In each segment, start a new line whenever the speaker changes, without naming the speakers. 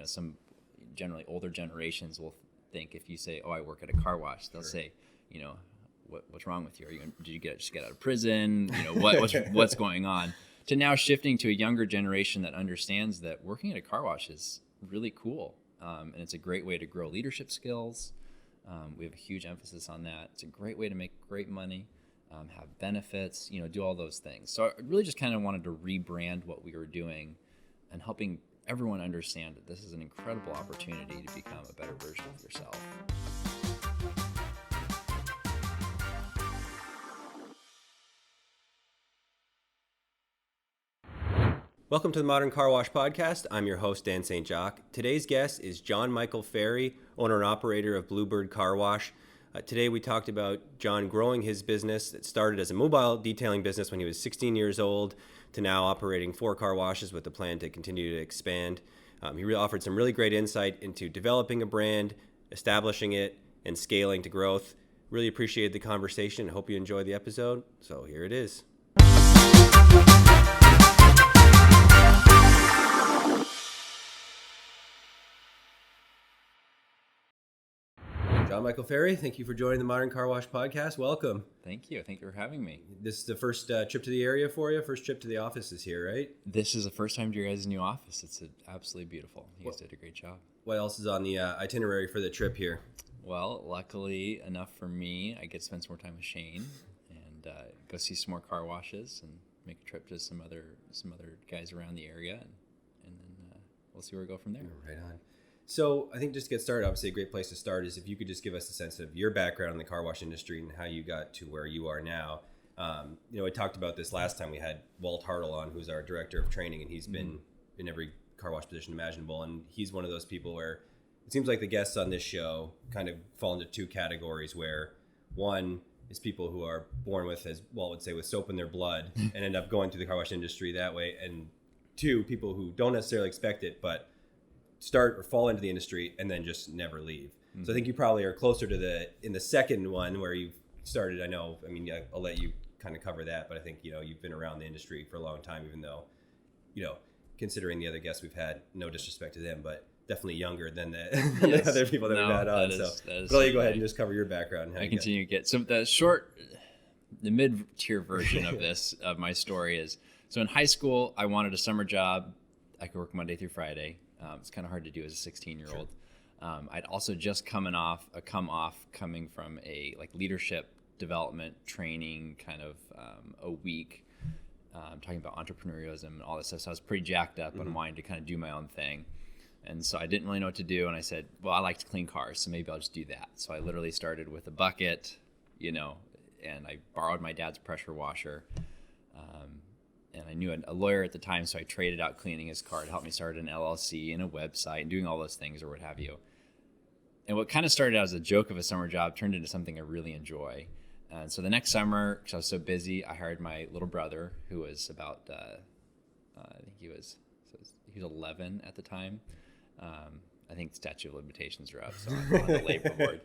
some generally older generations will think if you say, "Oh, I work at a car wash," they'll say, what's wrong with you? Did you just get out of prison? What's going on? To now shifting to a younger generation that understands that working at a car wash is really cool, and it's a great way to grow leadership skills. We have a huge emphasis on that. It's a great way to make great money, have benefits, do all those things. So I really just kind of wanted to rebrand what we were doing and helping everyone understand that this is an incredible opportunity to become a better version of yourself.
Welcome to the Modern Car Wash Podcast. I'm your host, Dan St. Jacques. Today's guest is John Michael Fery, owner and operator of BlueBird Car Wash. Today we talked about John growing his business that started as a mobile detailing business when he was 16 years old to now operating 4 car washes with a plan to continue to expand. He really offered some really great insight into developing a brand, establishing it, and scaling to growth. Really appreciated the conversation. Hope you enjoyed the episode. So here it is. John Michael Fery, thank you for joining the Modern Car Wash Podcast. Welcome.
Thank you. Thank you for having me.
This is the first trip to the area for you? First trip to the offices here, right?
This is the first time to your guys' new office. It's absolutely beautiful. You guys did a great job.
What else is on the itinerary for the trip here?
Well, luckily enough for me, I get to spend some more time with Shane and go see some more car washes and make a trip to some other guys around the area, and then we'll see where we go from there.
Right on. So I think just to get started, obviously a great place to start is if you could just give us a sense of your background in the car wash industry and how you got to where you are now. I talked about this last time. We had Walt Hartle on, who's our director of training, and he's been in every car wash position imaginable. And he's one of those people where it seems like the guests on this show kind of fall into 2 categories, where one is people who are born with, as Walt would say, with soap in their blood and end up going through the car wash industry that way. And 2, people who don't necessarily expect it, but start or fall into the industry and then just never leave. So I think you probably are closer to in the second one where you've started. I'll let you kind of cover that, but I think, you've been around the industry for a long time, even though, considering the other guests we've had, no disrespect to them, but definitely younger than the other people that we've had on. I'll let you go ahead and just cover your background.
I continue to get the mid-tier version of this, of my story is, so in high school, I wanted a summer job. I could work Monday through Friday. It's kind of hard to do as a 16-year-old. Sure. I'd also just coming from a leadership development training kind of a week, talking about entrepreneurialism and all this stuff. So I was pretty jacked up and wanting to kind of do my own thing. And so I didn't really know what to do. And I said, well, I like to clean cars, so maybe I'll just do that. So I literally started with a bucket, and I borrowed my dad's pressure washer. And I knew a lawyer at the time, so I traded out cleaning his car to help me start an LLC and a website and doing all those things or what have you. And what kind of started out as a joke of a summer job turned into something I really enjoy. And so the next summer, because I was so busy, I hired my little brother, who was about, I think he was 11 at the time. I think statute of limitations are up, so I'm on the labor board.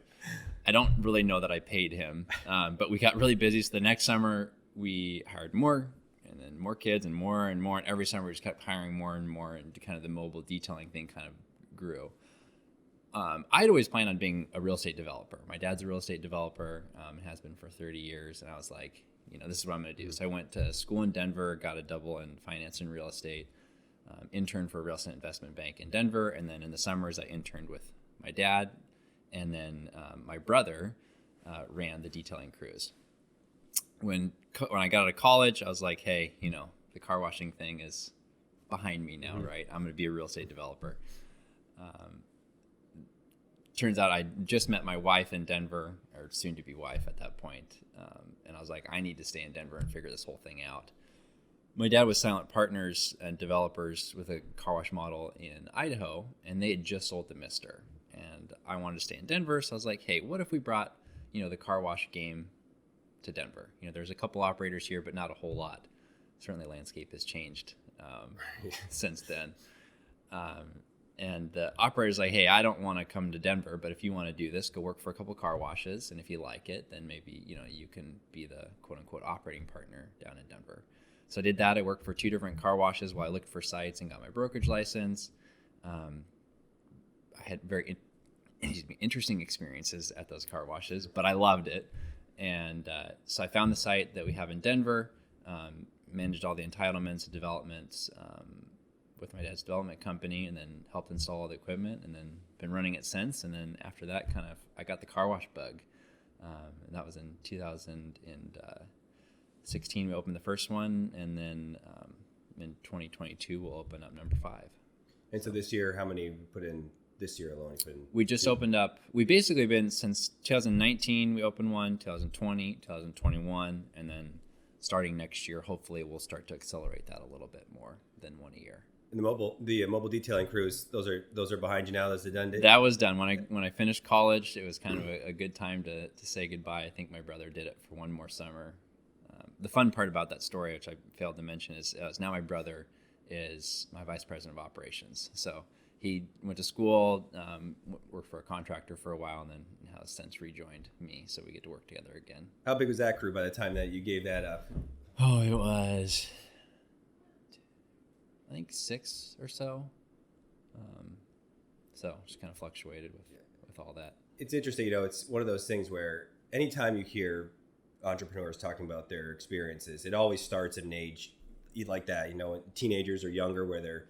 I don't really know that I paid him, but we got really busy. So the next summer, we hired more. And then more kids and more, and every summer we just kept hiring more and more, and kind of the mobile detailing thing kind of grew. I'd always planned on being a real estate developer. My dad's a real estate developer, and has been for 30 years. And I was like, this is what I'm going to do. So I went to school in Denver, got a double in finance and real estate, interned for a real estate investment bank in Denver. And then in the summers, I interned with my dad. And then my brother ran the detailing crews. When I got out of college, I was like, hey, the car washing thing is behind me now, right? I'm going to be a real estate developer. Turns out I just met my wife in Denver, or soon-to-be wife at that point, and I was like, I need to stay in Denver and figure this whole thing out. My dad was Silent Partners and developers with a car wash model in Idaho, and they had just sold to Mister. And I wanted to stay in Denver, so I was like, hey, what if we brought, the car wash game to Denver? There's a couple operators here, but not a whole lot. Certainly landscape has changed since then. And the operator's like, hey, I don't want to come to Denver, but if you want to do this, go work for a couple car washes. And if you like it, then maybe, you can be the quote unquote operating partner down in Denver. So I did that. I worked for 2 different car washes while I looked for sites and got my brokerage license. had very interesting experiences at those car washes, but I loved it. And so I found the site that we have in Denver, managed all the entitlements and developments with my dad's development company, and then helped install all the equipment, and then been running it since. And then after that, I got the car wash bug. And that was in 2016. We opened the first one, and then in 2022 we'll open up number 5.
And so this year, how many you put in this year alone?
We just opened up. We basically been since 2019. We opened one, 2020, 2021, and then starting next year, hopefully we'll start to accelerate that a little bit more than one a year.
And the mobile detailing crews, those are behind you now. Those are done.
That was done when I finished college. It was kind of a good time to say goodbye. I think my brother did it for one more summer. The fun part about that story, which I failed to mention, is now my brother is my vice president of operations. So he went to school, worked for a contractor for a while, and then has since rejoined me. So we get to work together again.
How big was that crew by the time that you gave that up?
Oh, it was, I think 6 or so. So just kind of fluctuated with all that.
It's interesting, it's one of those things where anytime you hear entrepreneurs talking about their experiences, it always starts at an age like that, teenagers or younger, where they're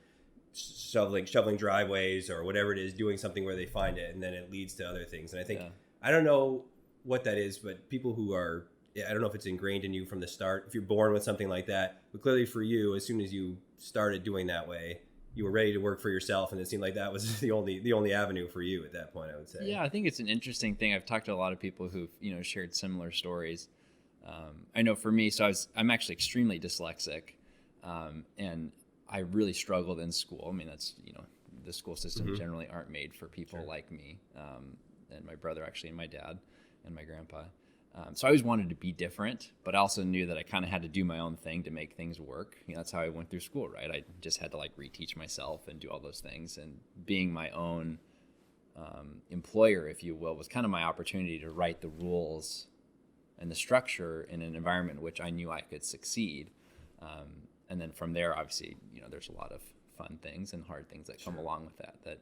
shoveling driveways or whatever it is, doing something where they find it, and then it leads to other things. And I think, I don't know what that is, but people who are, I don't know if it's ingrained in you from the start, if you're born with something like that, but clearly for you, as soon as you started doing that way, you were ready to work for yourself, and it seemed like that was the only avenue for you at that point, I would say.
Yeah, I think it's an interesting thing. I've talked to a lot of people who've shared similar stories. I know for me, so I'm actually extremely dyslexic, and I really struggled in school. I mean, that's the school system generally aren't made for people like me, and my brother actually, and my dad, and my grandpa. So I always wanted to be different, but I also knew that I kind of had to do my own thing to make things work. That's how I went through school, right? I just had to reteach myself and do all those things. And being my own employer, if you will, was kind of my opportunity to write the rules and the structure in an environment in which I knew I could succeed. And then from there, obviously, there's a lot of fun things and hard things that come along with that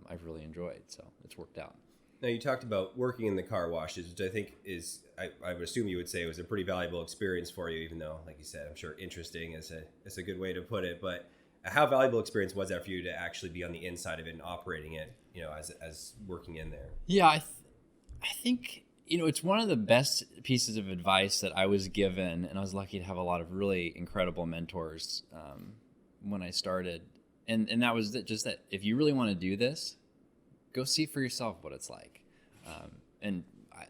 I've really enjoyed. So it's worked out.
Now, you talked about working in the car washes, which I think is, I would assume you would say, was a pretty valuable experience for you, even though, like you said, I'm sure interesting is a good way to put it. But how valuable experience was that for you to actually be on the inside of it and operating it, as working in there?
Yeah, I think, it's one of the best pieces of advice that I was given, and I was lucky to have a lot of really incredible mentors when I started. And that was just that if you really want to do this, go see for yourself what it's like.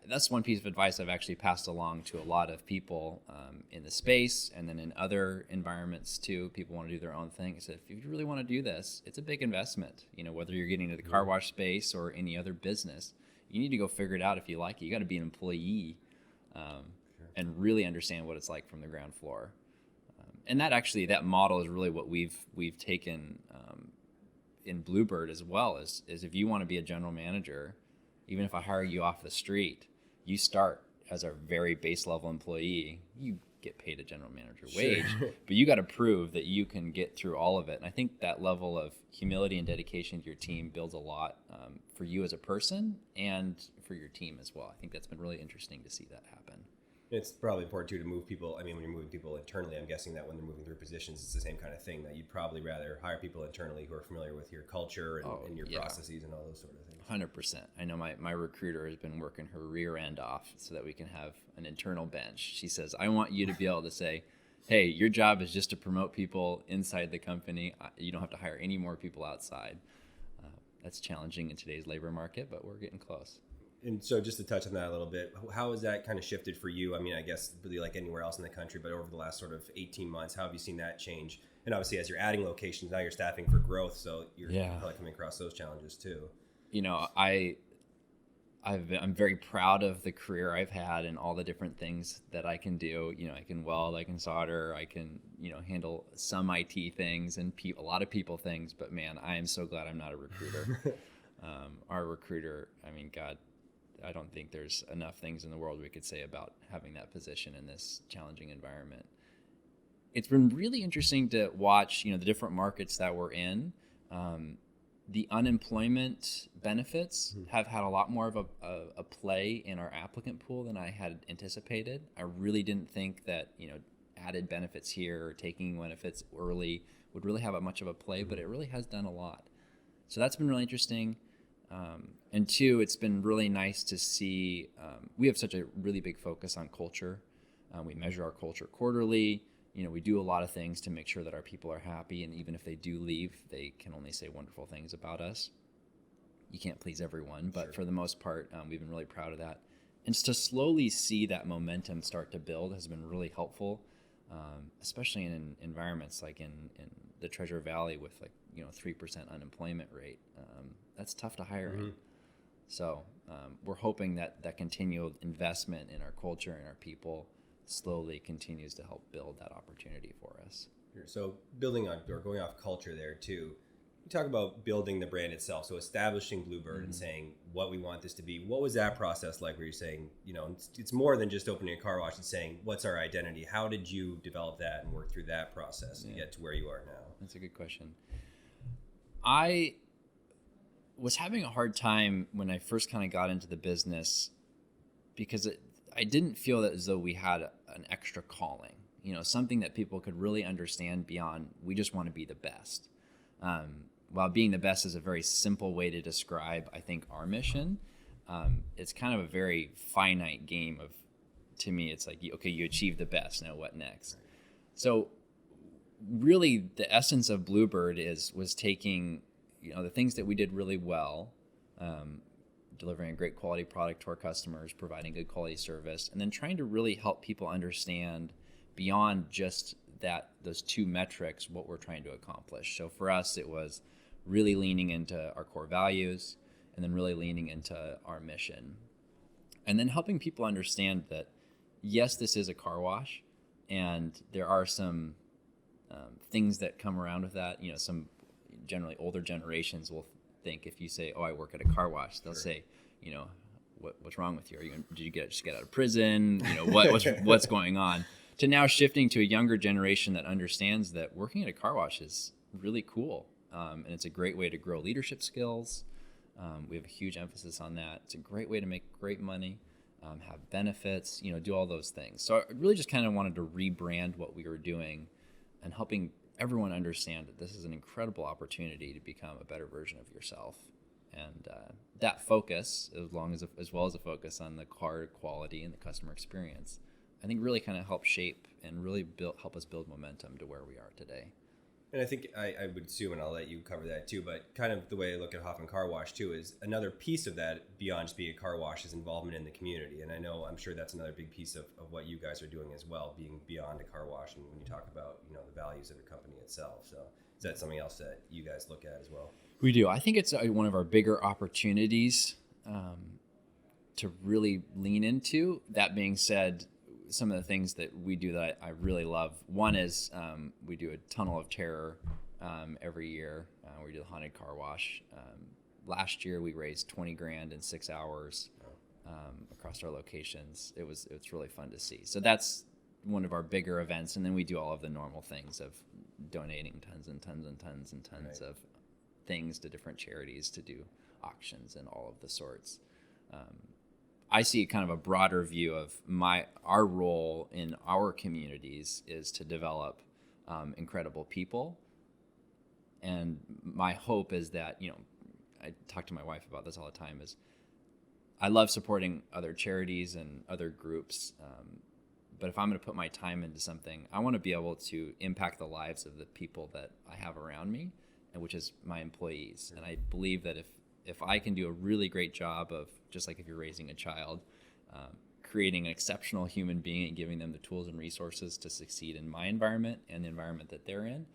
That's one piece of advice I've actually passed along to a lot of people in the space, and then in other environments too. People want to do their own thing. I said, if you really want to do this, it's a big investment. Whether you're getting into the car wash space or any other business, you need to go figure it out if you like it. You got to be an employee and really understand what it's like from the ground floor. And that model is really what we've taken in BlueBird as well, is if you want to be a general manager, even if I hire you off the street, you start as a very base level employee. You get paid a general manager wage, but you got to prove that you can get through all of it. And I think that level of humility and dedication to your team builds a lot for you as a person and for your team as well. I think that's been really interesting to see that happen.
It's probably important too to move people. I mean, when you're moving people internally, I'm guessing that when they're moving through positions, it's the same kind of thing, that you'd probably rather hire people internally who are familiar with your culture and your processes and all those sort of things.
100%. I know my recruiter has been working her rear end off so that we can have an internal bench. She says, I want you to be able to say, hey, your job is just to promote people inside the company. You don't have to hire any more people outside. That's challenging in today's labor market, but we're getting close.
And so just to touch on that a little bit, how has that kind of shifted for you? I mean, I guess really like anywhere else in the country, but over the last sort of 18 months, how have you seen that change? And obviously, as you're adding locations, now you're staffing for growth, so you're probably coming across those challenges too.
I'm very proud of the career I've had and all the different things that I can do. I can weld, I can solder, I can, handle some IT things and a lot of people things. But man, I am so glad I'm not a recruiter. Our recruiter, I mean, God, I don't think there's enough things in the world we could say about having that position in this challenging environment. It's been really interesting to watch, the different markets that we're in. the unemployment benefits have had a lot more of a play in our applicant pool than I had anticipated. I really didn't think that, added benefits here or taking benefits early would really have much of a play, but it really has done a lot. So that's been really interesting. And two, it's been really nice to see, we have such a really big focus on culture. We measure our culture quarterly. We do a lot of things to make sure that our people are happy, and even if they do leave, they can only say wonderful things about us. You can't please everyone, but for the most part, we've been really proud of that. And to slowly see that momentum start to build has been really helpful, especially in environments like in the Treasure Valley with 3% unemployment rate. That's tough to hire in. So we're hoping that continual investment in our culture and our people slowly continues to help build that opportunity for us.
So building on or going off culture there too, you talk about building the brand itself. So establishing BlueBird and saying what we want this to be. What was that process like where you're saying, it's more than just opening a car wash and saying, what's our identity? How did you develop that and work through that process and get to where you are now?
That's a good question. I was having a hard time when I first kind of got into the business because I didn't feel that as though we had an extra calling, something that people could really understand beyond, we just want to be the best. While being the best is a very simple way to describe, I think, our mission, it's kind of a very finite game of, to me, it's like, okay, you achieved the best, now what next? So really the essence of BlueBird was taking, the things that we did really well, delivering a great quality product to our customers, providing good quality service, and then trying to really help people understand beyond just those two metrics what we're trying to accomplish. So for us, it was really leaning into our core values and then really leaning into our mission. And then helping people understand that, yes, this is a car wash, and there are some things that come around with that. Some generally older generations will think if you say, "Oh, I work at a car wash," they'll say, "What's wrong with you? Did you just get out of prison? What's going on?" To now shifting to a younger generation that understands that working at a car wash is really cool, and it's a great way to grow leadership skills. We have a huge emphasis on that. It's a great way to make great money, have benefits, do all those things. So I really just kind of wanted to rebrand what we were doing and helping everyone understand that this is an incredible opportunity to become a better version of yourself. And that focus, as well as a focus on the car quality and the customer experience, I think really kind of helped shape and really help us build momentum to where we are today.
And I think I would assume, and I'll let you cover that too, but kind of the way I look at Hoffman Car Wash too is another piece of that beyond just being a car wash is involvement in the community. And I'm sure that's another big piece of what you guys are doing as well, being beyond a car wash. And when you talk about, the values of the company itself. So is that something else that you guys look at as well?
We do. I think it's one of our bigger opportunities to really lean into. That being said, some of the things that we do that I really love. One is we do a Tunnel of Terror every year. We do the haunted car wash. Last year we raised $20,000 in 6 hours across our locations. It's really fun to see. So that's one of our bigger events, and then we do all of the normal things of donating tons and tons and tons and tons of things to different charities to do auctions and all of the sorts. I see kind of a broader view of our role in our communities is to develop incredible people. And my hope is that, I talk to my wife about this all the time, is I love supporting other charities and other groups. But if I'm going to put my time into something, I want to be able to impact the lives of the people that I have around me, and which is my employees. And I believe that if I can do a really great job of, just like if you're raising a child, creating an exceptional human being and giving them the tools and resources to succeed in my environment and the environment that they're in,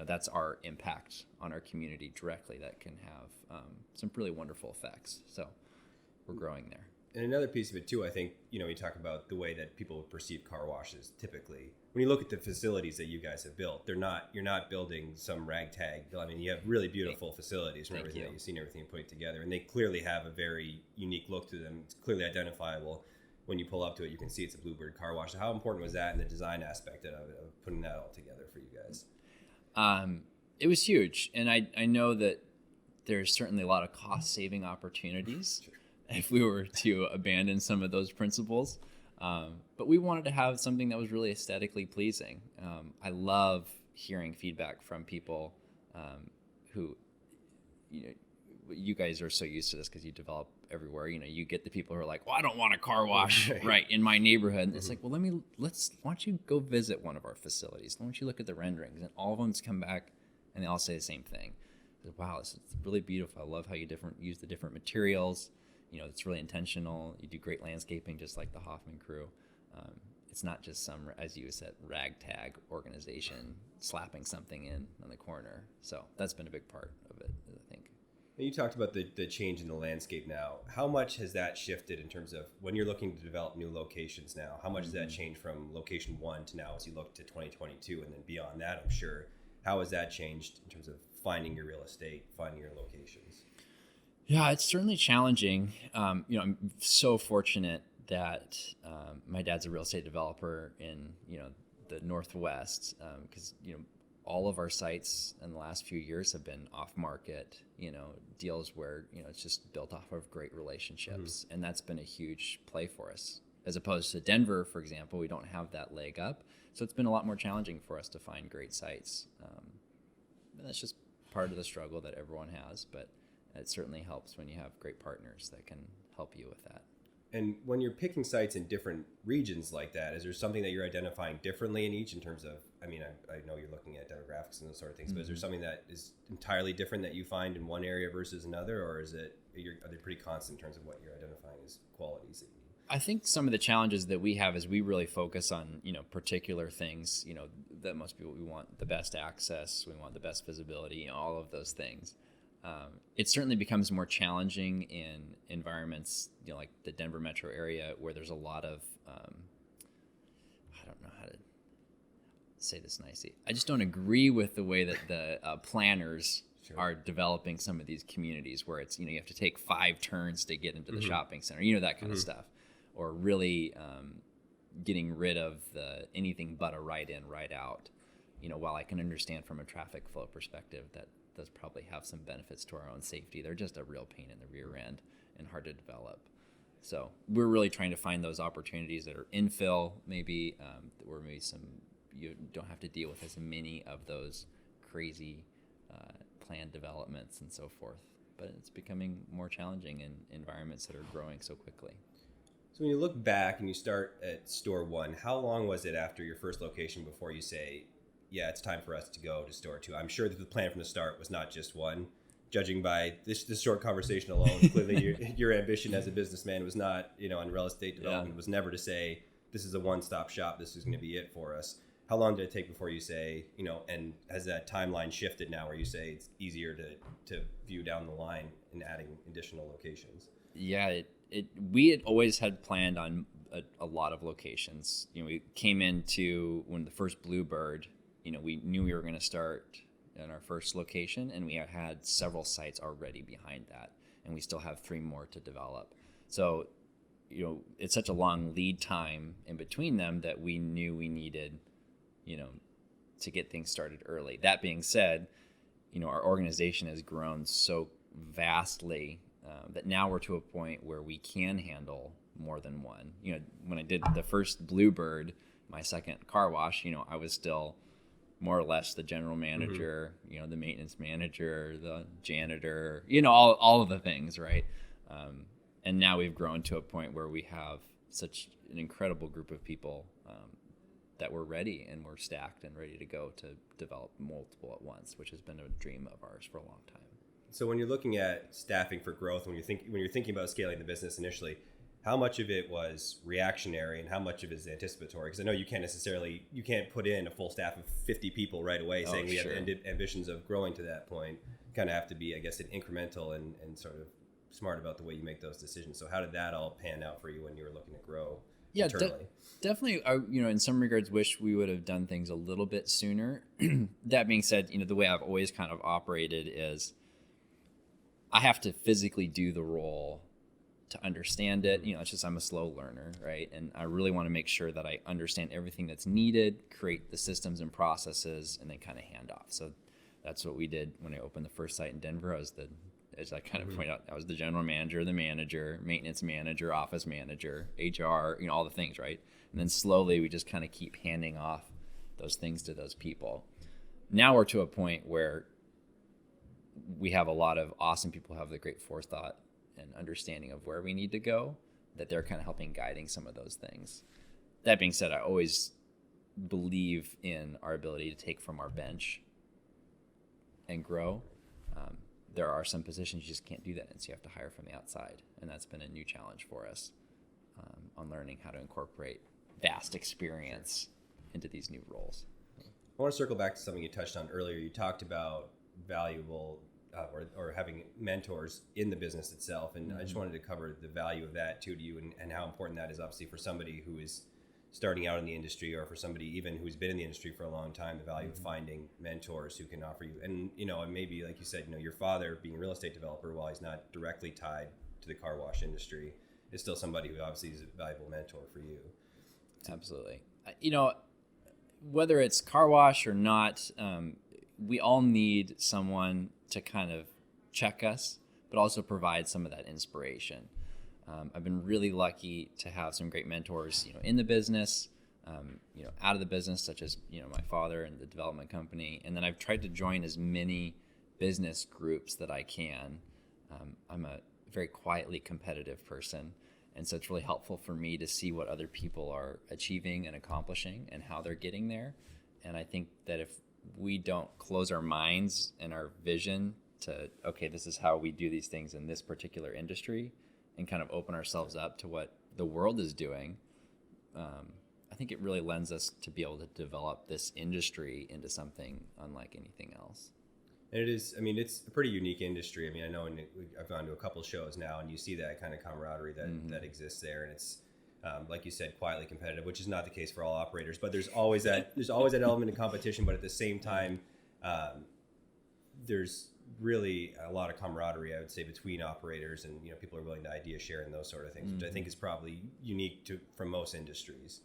that's our impact on our community directly that can have some really wonderful effects. So we're growing there.
And another piece of it too, I think, we talk about the way that people perceive car washes typically. When you look at the facilities that you guys have built, you're not building some ragtag. I mean, you have really beautiful facilities from everything that you've seen, everything put together, and they clearly have a very unique look to them. It's clearly identifiable. When you pull up to it, you can see it's a BlueBird car wash. So how important was that in the design aspect of putting that all together for you guys?
It was huge, and I know that there's certainly a lot of cost saving opportunities if we were to abandon some of those principles. But we wanted to have something that was really aesthetically pleasing. I love hearing feedback from people who, you guys are so used to this because you develop everywhere. You get the people who are like, well, I don't want a car wash right in my neighborhood. And it's like, well, why don't you go visit one of our facilities? Why don't you look at the renderings? And all of them come back and they all say the same thing. Wow, this is really beautiful. I love how you use the different materials. It's really intentional. You do great landscaping, just like the Hoffman crew. It's not just some, as you said, ragtag organization slapping something in on the corner. So that's been a big part of it, I think.
You talked about the change in the landscape now. How much has that shifted in terms of when you're looking to develop new locations now? How much has that changed from location 1 to now as you look to 2022 and then beyond that, I'm sure? How has that changed in terms of finding your real estate, finding your locations?
Yeah, it's certainly challenging. I'm so fortunate that my dad's a real estate developer in the Northwest, because all of our sites in the last few years have been off market, deals where it's just built off of great relationships, and that's been a huge play for us. As opposed to Denver, for example, we don't have that leg up, so it's been a lot more challenging for us to find great sites. And that's just part of the struggle that everyone has, but it certainly helps when you have great partners that can help you with that.
And when you're picking sites in different regions like that, is there something that you're identifying differently in each in terms of, I know you're looking at demographics and those sort of things, but is there something that is entirely different that you find in one area versus another, or are they pretty constant in terms of what you're identifying as qualities that you need?
I think some of the challenges that we have is we really focus on, particular things, that most people, we want the best access, we want the best visibility, all of those things. It certainly becomes more challenging in environments, like the Denver metro area, where there's a lot of, I don't know how to say this nicely. I just don't agree with the way that the planners are developing some of these communities, where it's, you have to take 5 turns to get into the shopping center, that kind of stuff, or really getting rid of the anything but a right in, right out. While I can understand from a traffic flow perspective that does probably have some benefits to our own safety, they're just a real pain in the rear end and hard to develop. So we're really trying to find those opportunities that are infill, maybe, or maybe you don't have to deal with as many of those crazy planned developments and so forth. But it's becoming more challenging in environments that are growing so quickly.
So when you look back and you start at store 1, how long was it after your first location before you say, yeah, it's time for us to go to store 2? I'm sure that the plan from the start was not just one. Judging by this short conversation alone, clearly your ambition as a businessman was not, on real estate development, was never to say, this is a one-stop shop, this is going to be it for us. How long did it take before you say, and has that timeline shifted now where you say it's easier to view down the line in adding additional locations?
Yeah, we had always had planned on a lot of locations. We came into when the first BlueBird, we knew we were going to start in our first location, and we had several sites already behind that, and we still have 3 more to develop. So, it's such a long lead time in between them that we knew we needed, to get things started early. That being said, our organization has grown so vastly that now we're to a point where we can handle more than one. When I did the first BlueBird, my second car wash, I was still more or less the general manager, the maintenance manager, the janitor, all of the things, right? And now we've grown to a point where we have such an incredible group of people that we're ready and we're stacked and ready to go to develop multiple at once, which has been a dream of ours for a long time.
So when you're looking at staffing for growth, when you're thinking about scaling the business initially, how much of it was reactionary and how much of it is anticipatory? Because I know you can't put in a full staff of 50 people right away saying we have ambitions of growing to that point. You kind of have to be, I guess, an incremental and sort of smart about the way you make those decisions. So how did that all pan out for you when you were looking to grow internally?
Definitely, in some regards, wish we would have done things a little bit sooner. That being said, the way I've always kind of operated is I have to physically do the role to understand it. It's just I'm a slow learner, right? And I really want to make sure that I understand everything that's needed, create the systems and processes, and then kind of hand off. So that's what we did when I opened the first site in Denver. I was the as I kind of point out, I was the general manager, the manager, maintenance manager, office manager, HR, all the things, right? And then slowly we just kind of keep handing off those things to those people. Now we're to a point where we have a lot of awesome people who have the great forethought and understanding of where we need to go, that they're kind of helping guiding some of those things. That being said, I always believe in our ability to take from our bench and grow. There are some positions you just can't do that in, so you have to hire from the outside, and that's been a new challenge for us on learning how to incorporate vast experience into these new roles.
I want to circle back to something you touched on earlier. You talked about valuable or having mentors in the business itself, and I just wanted to cover the value of that too to you, and how important that is obviously for somebody who is starting out in the industry, or for somebody even who's been in the industry for a long time, the value of finding mentors who can offer you. And, and maybe like you said, your father being a real estate developer, while he's not directly tied to the car wash industry, is still somebody who obviously is a valuable mentor for you.
Absolutely. Whether it's car wash or not, we all need someone to kind of check us, but also provide some of that inspiration. I've been really lucky to have some great mentors, in the business, out of the business, such as, my father and the development company. And then I've tried to join as many business groups that I can. I'm a very quietly competitive person. And so it's really helpful for me to see what other people are achieving and accomplishing and how they're getting there. And I think that if we don't close our minds and our vision to, okay, this is how we do these things in this particular industry, and kind of open ourselves up to what the world is doing, I think it really lends us to be able to develop this industry into something unlike anything else.
And it is, it's a pretty unique industry. I know I've gone to a couple of shows now, and you see that kind of camaraderie that exists there. And it's, like you said, quietly competitive, which is not the case for all operators, but there's always that element of competition. But at the same time, there's really a lot of camaraderie, I would say, between operators, and people are willing to idea share and those sort of things, which I think is probably unique from most industries.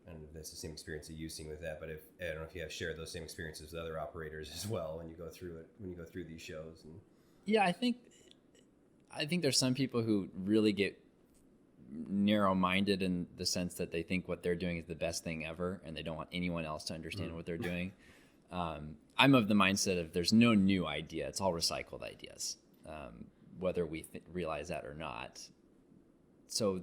I don't know if that's the same experience that you've seen with that, but I don't know if you have shared those same experiences with other operators as well when you go through these shows. And
yeah, I think there's some people who really get narrow-minded in the sense that they think what they're doing is the best thing ever, and they don't want anyone else to understand what they're doing. I'm of the mindset of there's no new idea. It's all recycled ideas, whether we realize that or not. So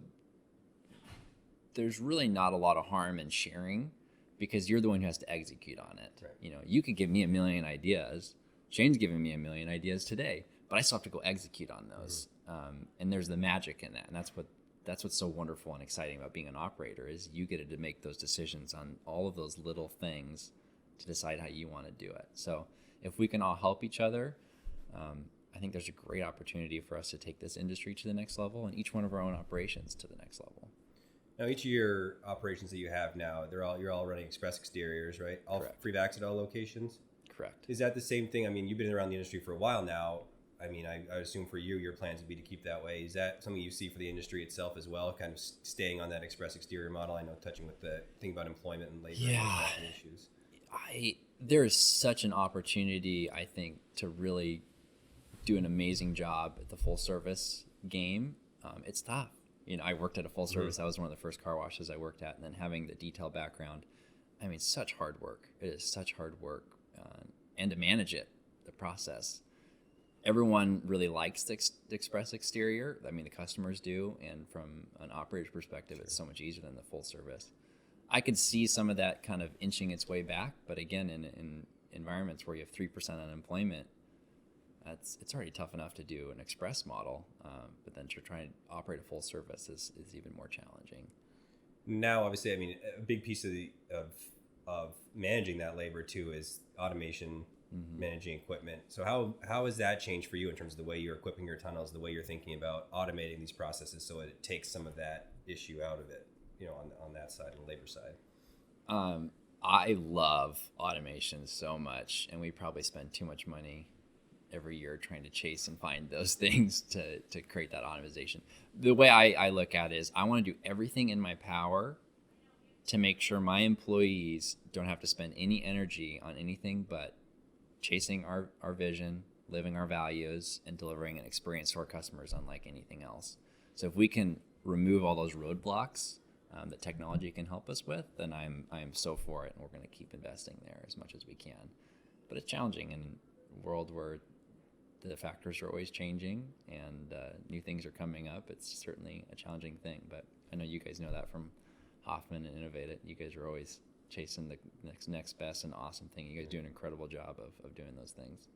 there's really not a lot of harm in sharing, because you're the one who has to execute on it. Right. You could give me a million ideas. Shane's giving me a million ideas today, but I still have to go execute on those. And there's the magic in that. And that's what's so wonderful and exciting about being an operator, is you get to make those decisions on all of those little things to decide how you want to do it. So if we can all help each other, I think there's a great opportunity for us to take this industry to the next level, and each one of our own operations to the next level.
Now, each of your operations that you have now, you're all running express exteriors, right? All
Correct.
Free vax at all locations?
Correct.
Is that the same thing? You've been around the industry for a while now. I assume for you, your plans would be to keep that way. Is that something you see for the industry itself as well, kind of staying on that express exterior model? I know, touching with the thing about employment and labor and issues.
There is such an opportunity, I think, to really do an amazing job at the full service game. It's tough. I worked at a full service. That was one of the first car washes I worked at. And then having the detail background, such hard work. It is such hard work. And to manage it, the process. Everyone really likes the express exterior. The customers do. And from an operator's perspective, It's so much easier than the full service. I could see some of that kind of inching its way back. But again, in environments where you have 3% unemployment, it's already tough enough to do an express model, but then to try and operate a full service is even more challenging.
Now, obviously, a big piece of managing that labor too is automation, managing equipment. So how has that changed for you in terms of the way you're equipping your tunnels, the way you're thinking about automating these processes, so it takes some of that issue out of it, on that side, on the labor side?
I love automation so much, and we probably spend too much money every year trying to chase and find those things to create that automation. The way I look at it is I want to do everything in my power to make sure my employees don't have to spend any energy on anything but chasing our vision, living our values, and delivering an experience to our customers unlike anything else. So if we can remove all those roadblocks that technology can help us with, then I am so for it, and we're going to keep investing there as much as we can. But it's challenging in a world where the factors are always changing and new things are coming up. It's certainly a challenging thing, but I know you guys know that from Hoffman and Innovate It. You guys are always chasing the next best and awesome thing. You guys do an incredible job of doing those things.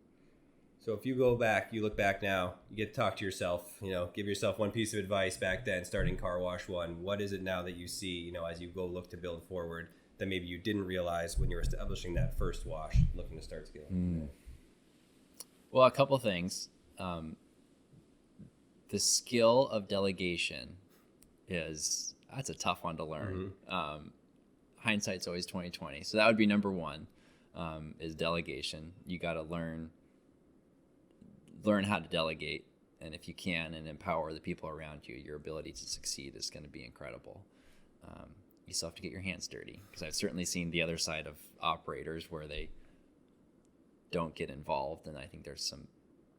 So if you look back now, you get to talk to yourself, give yourself one piece of advice back then, starting Car Wash One. What is it now that you see, as you go look to build forward that maybe you didn't realize when you were establishing that first wash, looking to start scaling?
Well, a couple things. The skill of delegation that's a tough one to learn. Hindsight's always 20/20. So that would be number one, is delegation. You got to learn how to delegate, and if you can, and empower the people around you, your ability to succeed is going to be incredible. You still have to get your hands dirty, because I've certainly seen the other side of operators where they don't get involved, and I think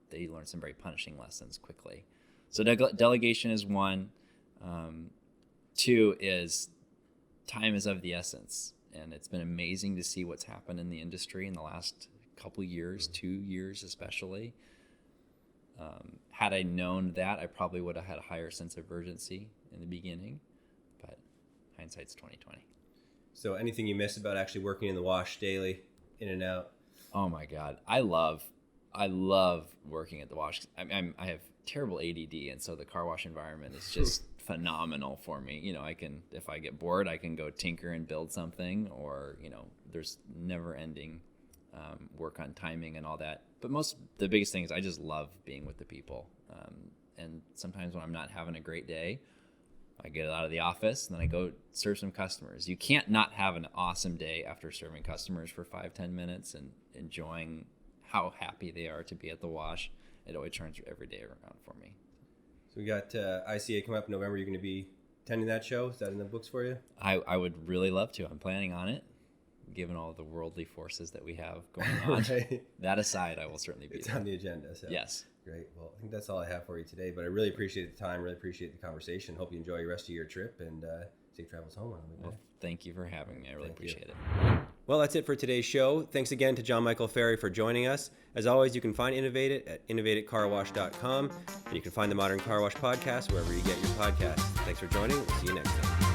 they learn some very punishing lessons quickly. So delegation is one. Two is time is of the essence, and it's been amazing to see what's happened in the industry in the last couple years, 2 years especially. Had I known that, I probably would have had a higher sense of urgency in the beginning, but hindsight's 20/20.
So anything you miss about actually working in the wash daily, in and out?
Oh my God. I love working at the wash. I have terrible ADD, and so the car wash environment is just phenomenal for me. I can, if I get bored, I can go tinker and build something, or, there's never ending work on timing and all that. But the biggest thing is I just love being with the people. And sometimes when I'm not having a great day, I get out of the office and then I go serve some customers. You can't not have an awesome day after serving customers for 5-10 minutes and enjoying how happy they are to be at the wash. It always turns every day around for me.
So we got ICA coming up in November. You're going to be attending that show. Is that in the books for you?
I would really love to. I'm planning on it, given all the worldly forces that we have going on.
Right. That
aside, I will certainly be
It's
there.
on the agenda. So.
Yes.
Great. Well, I think that's all I have for you today, but I really appreciate the time, really appreciate the conversation. Hope you enjoy the rest of your trip, and safe travels home.
Well, thank you for having me. I really appreciate it.
Well, that's it for today's show. Thanks again to John Michael Fery for joining us. As always, you can find Innovate It at innovateitcarwash.com, and you can find the Modern Car Wash Podcast wherever you get your podcasts. Thanks for joining. We'll see you next time.